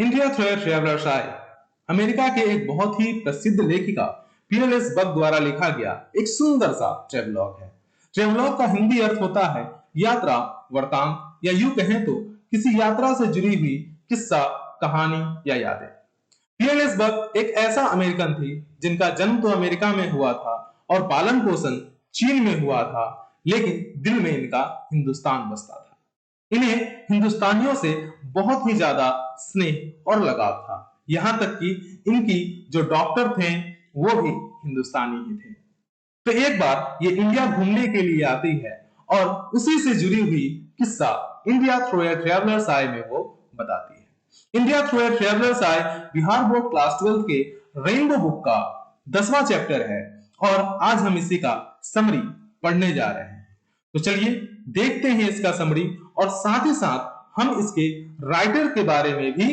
India through a travellers आए America के एक बहुत ही प्रसिद्ध लेखिका पीएलएस बक द्वारा लिखा गया एक सुंदर सा ट्रेवलॉग है। ट्रेवलॉग का हिंदी अर्थ होता है यात्रा, वृतांत या यूं कहें तो किसी यात्रा से जुड़ी हुई किस्सा, कहानी या यादें। पीएलएस बक एक ऐसा अमेरिकन थी जिनका जन्म तो अमेरिका में हुआ था और पालन पोषण चीन में हुआ था, लेकिन दिल में इनका हिंदुस्तान बसता था। इन्हें हिंदुस्तानियों से बहुत ही ज्यादा स्नेह और लगाव था, यहां तक कि इनकी जो डॉक्टर थे वो भी हिंदुस्तानी ही थे। तो एक बार ये इंडिया घूमने के लिए आती है और उसी से जुड़ी हुई किस्सा इंडिया थ्रू ए ट्रैवलर्स आई में वो बताती है। India through a traveller's I Bihar board class 12 के रेनबो बुक का 10वां चैप्टर है और आज हम इसी का समरी पढ़ने जा रहे हैं। तो चलिए देखते हैं इसका समरी और साथ ही साथ हम इसके राइटर के बारे में भी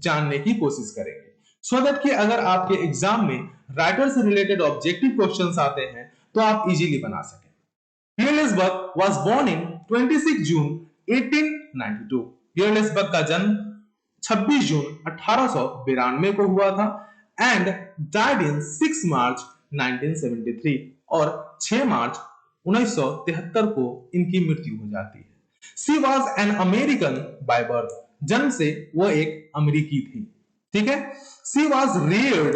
जानने की कोशिश करेंगे, सो दैट कि अगर आपके एग्जाम में राइटर से रिलेटेड ऑब्जेक्टिव क्वेश्चंस आते हैं तो आप इजीली बना सकें। Pearl S Buck was born in 26 June 1892। Pearl S Buck का जन्म 26 जून 1892 को हुआ था एंड डाइड इन 6 मार्च 1973 और 6 मार्च 1973 को इनकी मृत्यु हो जाती है। She was an American by birth, जन्म से वो एक अमेरिकी थी, ठीक है। She was Rudyard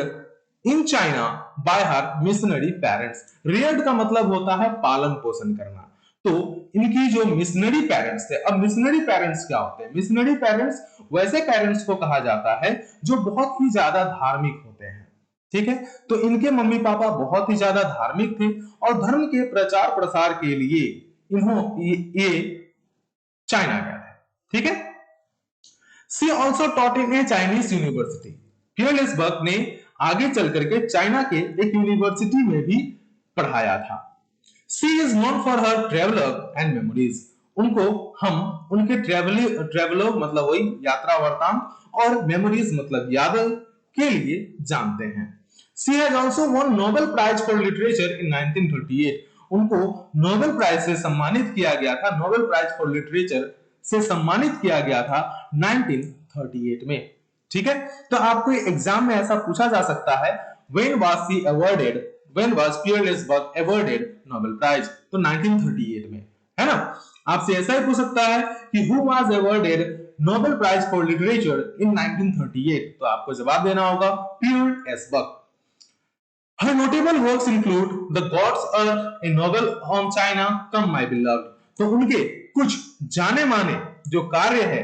in China bye her missionary parents. Rudyard का मतलब होता है पालन पोषण करना, तो इनकी जो मिशनरी पेरेंट्स थे। अब मिशनरी पेरेंट्स क्या होते हैं? मिशनरी पेरेंट्स वैसे पेरेंट्स को कहा जाता है जो बहुत ही ज्यादा धार्मिक होते हैं, ठीक है। तो इनके मम्मी पापा बहुत ही ज्यादा धार्मिक थे और धर्म के प्रचार प्रसार के लिए ये चाइना गए थे, ठीक है। She also taught in a Chinese university. Pearl S Buck ने आगे चल करके चाइना के एक यूनिवर्सिटी में भी पढ़ाया था। She is known for her travelogue and memories. उनको हम उनके ट्रेवलॉग मतलब वही यात्रा वृतांत और मेमोरीज मतलब यादें के लिए जानते हैं। She has also won Nobel prize for literature in 1938। उनको नोबेल प्राइज से सम्मानित किया गया था, नोबेल प्राइज फॉर लिटरेचर से सम्मानित किया गया था 1938 में, ठीक है। तो आपको एग्जाम में ऐसा पूछा जा सकता है, when was she awarded, when was Pearl S Buck awarded Nobel Prize, तो 1938 में, है ना। आपसे ऐसा ही पूछ सकता है कि who was awarded Nobel prize for literature in 1938, तो आपको जवाब देना होगा Pearl S Buck. Her notable works include The Gods Earth, a novel on China, Come My Beloved। तो उनके कुछ जाने माने जो कार्य है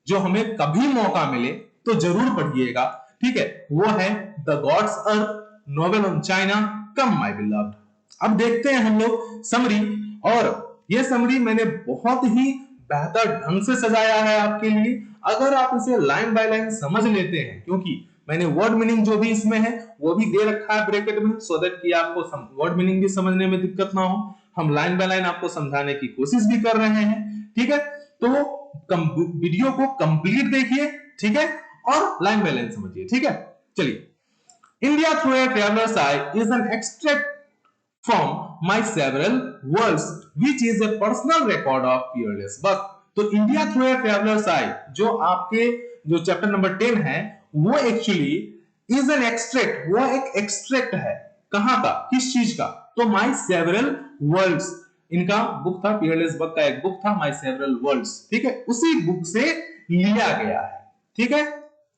जो हमें कभी मौका मिले तो जरूर पढ़िएगा, ठीक है, वो है the gods earth, novel on China, come my beloved. अब देखते हैं हम लोग समरी, और ये समरी मैंने बहुत ही बेहतर ढंग से सजाया है आपके लिए। अगर आप इसे लाइन बाय लाइन समझ लेते हैं, क्योंकि मैंने वर्ड मीनिंग जो भी इसमें है वो भी दे रखा है ब्रैकेट में, सो दैट कि आपको वर्ड मीनिंग भी समझने में दिक्कत ना हो। हम लाइन बाय लाइन आपको समझाने की कोशिश भी कर रहे हैं, ठीक है। तो वीडियो को कंप्लीट देखिए, ठीक है, और लाइन बाय लाइन समझिए, ठीक है। चलिए, India through a traveller's eye is an extract from my several worlds which is a personal record of Pearl S Buck. तो India through a traveller's eye जो आपके जो चैप्टर नंबर 10 है वो एक्चुअली इज एन एक्सट्रैक्ट, वो एक extract है, कहां का, किस चीज का, तो माय सेवरल वर्ल्ड्स, इनका बुक था, पीएलएस बक का एक बुक था माय सेवरल वर्ल्ड्स, ठीक है, उसी बुक से लिया गया है, ठीक है,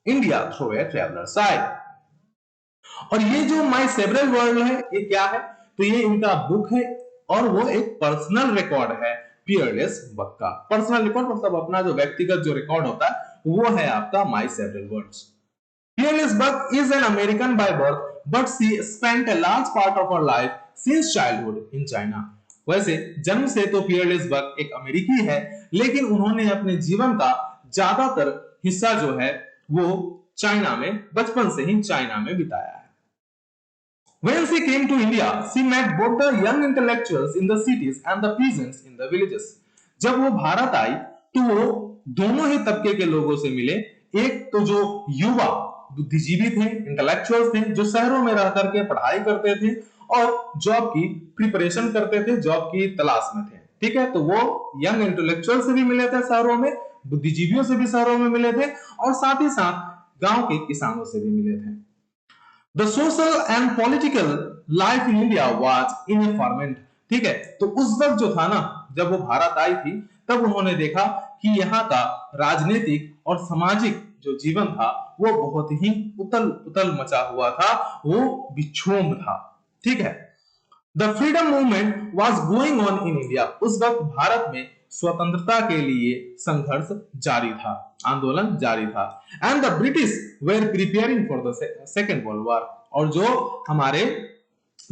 इंडिया थ्रू ए ट्रैवलर्स आई। और ये जो माय सेवरल वर्ल्ड है ये क्या है, तो ये इनका बुक है और वो एक पर्सनल रिकॉर्ड है पीएलएस बक का। पर्सनल रिकॉर्ड मतलब अपना जो व्यक्तिगत जो रिकॉर्ड होता है वो है आपका My several Worlds. Pearl S Buck is an American by birth, but she spent a large part of her life since childhood in China। वैसे जन्म से तो पीएलएस बक एक अमेरिकी है, लेकिन उन्होंने अपने जीवन का ज्यादातर हिस्सा जो है वो चाइना में, बचपन से ही चाइना में बिताया है। When she came to India, she met both the young intellectuals in the cities and the peasants in the villages। जब वो भारत आई तो वो दोनों ही तबके के लोगों से मिले, एक तो जो युवा बुद्धिजीवी थे, इंटेलेक्चुअल्स थे, जो शहरों में रह करके पढ़ाई करते थे और जॉब की प्रिपरेशन करते थे, जॉब की तलाश में थे, ठीक है। तो वो यंग इंटेलेक्चुअल से भी मिले थे शहरों में, बुद्धिजीवियों से भी शहरों में मिले थे, और साथ ही साथ गांव के किसानों से भी मिले थे। The social and political life in India was in a ferment. ठीक है, तो उस वक्त जो था ना, जब वो भारत आई थी, तब उन्होंने देखा कि यहाँ का राजनीतिक और सामाजिक जो जीवन था वो बहुत ही उथल पुथल मचा हुआ था, वो विक्षोभ था। ठीक है, the freedom movement was going on in India. उस वक्त भारत में स्वतंत्रता के लिए संघर्ष जारी था, आंदोलन जारी था। And the British were preparing for the Second World War. और जो हमारे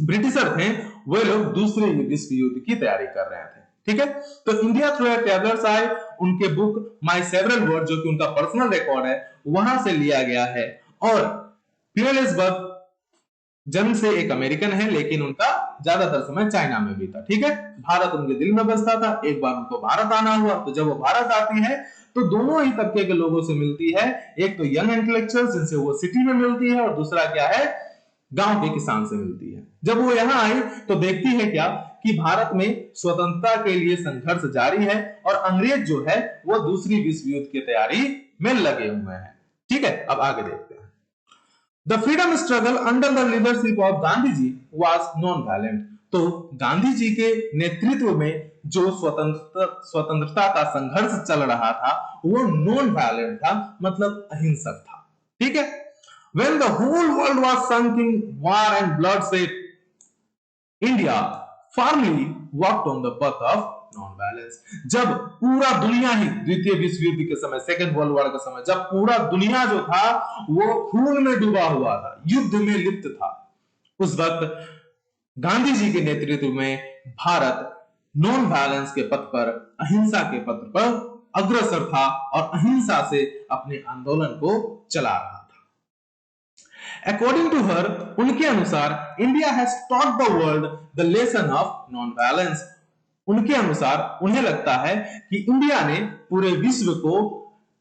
ब्रिटिशर थे वे लोग दूसरे विश्व युद्ध की तैयारी कर रहे थे। ठीक है, तो इंडिया थ्रू ट्रेवलर्स आए, उनके बुक माय सेवरल वर्ड जो कि उनका पर्सनल रिकॉर्ड है वहां से लिया गया है। और पीयरलेसबर्ग जन्म से एक अमेरिकन है, लेकिन उनका ज्यादातर समय चाइना में बीता। ठीक है, भारत उनके दिल में बसता था। एक बार उनको भारत आना हुआ, तो जब वो भारत आती है तो दोनों ही तबके के लोगों से मिलती है। एक तो यंग इंटेलेक्चुअल्स जिनसे वो सिटी में मिलती है, और दूसरा क्या है, गांव के किसान से मिलती है। जब वो यहाँ आई तो देखती है क्या कि भारत में स्वतंत्रता के लिए संघर्ष जारी है और अंग्रेज जो है वो दूसरी विश्व युद्ध की तैयारी में लगे हुए हैं। ठीक है, अब आगे देखते हैं। The freedom struggle under the leadership of Gandhi ji was non-violent। तो गांधी जी के नेतृत्व में जो स्वतंत्रता का संघर्ष चल रहा था वो नॉन वायलेंट था, मतलब अहिंसक था। ठीक है, when the whole world was sunk in war and bloodshed, India firmly walked on the path of non-violence। जब पूरा दुनिया ही द्वितीय विश्व युद्ध के समय, सेकेंड वर्ल्ड वॉर के समय, जब पूरा दुनिया जो था वो खून में डूबा हुआ था, युद्ध में लिप्त था, उस वक्त गांधी जी के नेतृत्व में भारत नॉन वायलेंस के पथ पर, अहिंसा के पथ पर अग्रसर था और अहिंसा से अपने आंदोलन को चला रहा था। अकॉर्डिंग टू हर, उनके अनुसार, India has taught the world the lesson of non violence. उनके अनुसार उन्हें लगता है कि इंडिया ने पूरे विश्व को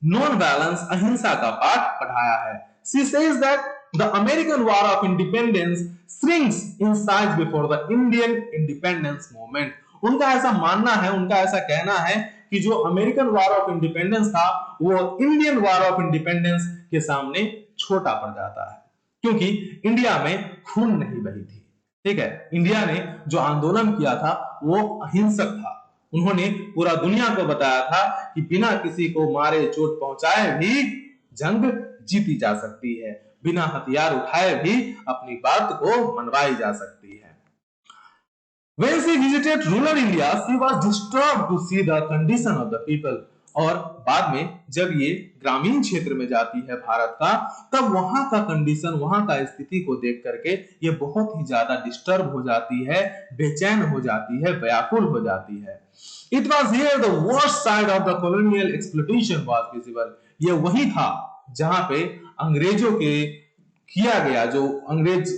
नॉन वायलेंस, अहिंसा का पाठ पढ़ाया है। She says that the American War of Independence shrinks in size before the Indian independence movement। उनका ऐसा मानना है, उनका ऐसा कहना है कि जो अमेरिकन वॉर ऑफ इंडिपेंडेंस था वो इंडियन वॉर ऑफ इंडिपेंडेंस के सामने छोटा पड़ जाता है, क्योंकि इंडिया में खून नहीं बही थी। ठीक है, इंडिया ने जो आंदोलन किया था वो अहिंसक था। उन्होंने पूरा दुनिया को बताया था कि बिना किसी को मारे चोट पहुंचाए भी जंग जीती जा सकती है, बिना हथियार उठाए भी अपनी बात को मनवाई जा सकती है। When she visited rural India, she was disturbed to see the condition of the people। और बाद में जब ये ग्रामीण क्षेत्र में जाती है भारत का, तब वहां का कंडीशन, वहां का स्थिति को देख करके ये बहुत ही ज्यादा डिस्टर्ब हो जाती है, बेचैन हो जाती है, व्याकुल हो जाती है। It was here the worst side of the colonial exploitation was visible। ये वही था जहां पे अंग्रेजों के किया गया, जो अंग्रेज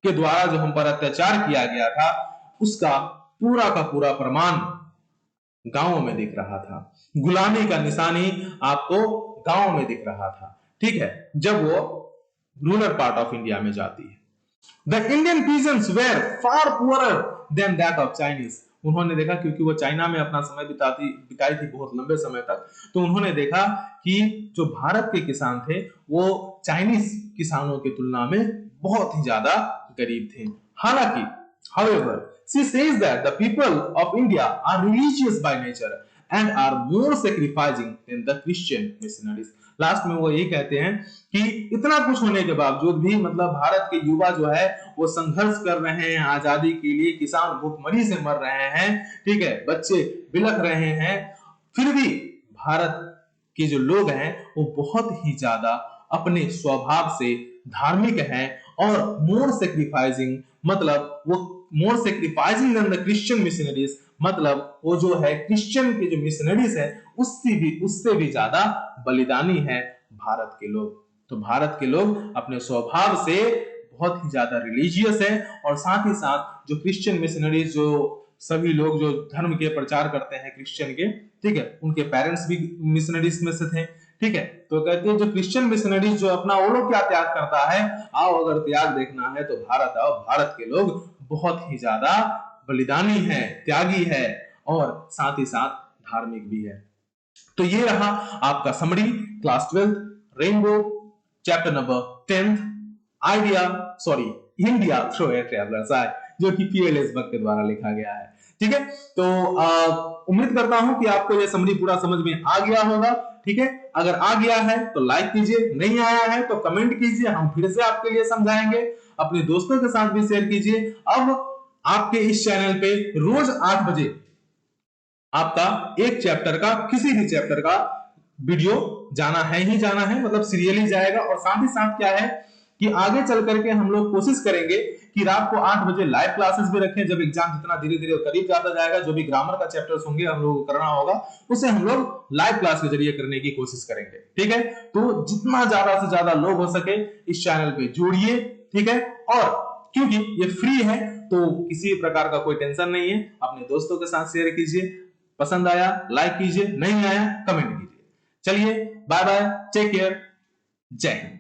के द्वारा जो हम पर अत्याचार किया गया था, उसका पूरा का पूरा प्रमाण गांवों में दिख रहा था। गुलामी का निशानी आपको गांवों में दिख रहा था। ठीक है, जब वो रूरल पार्ट ऑफ इंडिया में जाती है। The Indian peasants were far poorer than that of Chinese. उन्होंने देखा, क्योंकि वो चाइना में अपना समय बिताई थी बहुत लंबे समय तक, तो उन्होंने देखा कि जो भारत के किसान थे वो चाइनीज किसानों की तुलना में बहुत ही ज्यादा गरीब थे। हालांकि however, she says that the people of India are religious by nature and are more sacrificing than the Christian missionaries। Last में वो ये कहते हैं कि इतना कुछ होने के बावजूद भी, मतलब भारत के युवा जो है वो संघर्ष कर रहे हैं आजादी के लिए, किसान भूखमरी से मर रहे हैं, ठीक है, बच्चे बिलख रहे हैं, फिर भी भारत के जो लोग हैं वो बहुत ही ज्यादा अपने स्वभाव से धार्मिक हैं और मोर सेक्रीफाइसिंग, मतलब वो more sacrificing then the Christian missionaries, मतलब वो जो है क्रिश्चियन के जो मिशनरीज है उससे भी ज्यादा बलिदानी है भारत के लोग। तो भारत के लोग अपने स्वभाव से बहुत ही ज्यादा रिलीजियस है, और साथ ही साथ जो क्रिश्चियन मिशनरीज, जो सभी लोग जो धर्म के प्रचार करते हैं क्रिश्चियन के, ठीक है, उनके पेरेंट्स भी मिशनरीज में से थे। ठीक है, तो कहते हैं जो क्रिश्चियन मिशनरीज जो अपना, वो लोग क्या त्याग करता है, आओ अगर त्याग देखना है तो भारत आओ, भारत के लोग बहुत ही ज्यादा बलिदानी है, त्यागी है और साथ ही साथ धार्मिक भी है। तो ये रहा आपका summary class 12 rainbow chapter number 10 idea sorry India through ए ट्रेवलर्स आए, जो कि पीएलएस बग के द्वारा लिखा गया है। ठीक है, तो उम्मीद करता हूं कि आपको यह समरी पूरा समझ में आ गया होगा। ठीक है, अगर आ गया है तो लाइक कीजिए, नहीं आया है तो कमेंट कीजिए, हम फिर से आपके लिए समझाएंगे। अपने दोस्तों के साथ भी शेयर कीजिए। अब आपके इस चैनल पे रोज 8 बजे आपका एक चैप्टर का, किसी भी चैप्टर का वीडियो जाना है ही जाना है, मतलब सीरियल ही जाएगा। और साथ ही साथ क्या है कि आगे चल करके हम लोग कोशिश करेंगे कि रात को 8 बजे लाइव क्लासेस भी रखें। जब एग्जाम जितना धीरे धीरे करीब जाता जाएगा, जो भी ग्रामर का चैप्टर्स होंगे हम लोग को करना होगा, उसे हम लोग लाइव क्लास के जरिए करने की कोशिश करेंगे। ठीक है, तो जितना ज्यादा से ज्यादा लोग हो सके इस चैनल पे जुड़िए। ठीक है, और क्योंकि ये फ्री है तो किसी प्रकार का कोई टेंशन नहीं है। अपने दोस्तों के साथ शेयर कीजिए, पसंद आया लाइक कीजिए, नहीं आया कमेंट कीजिए। चलिए बाय बाय, टेक केयर, जय हिंद।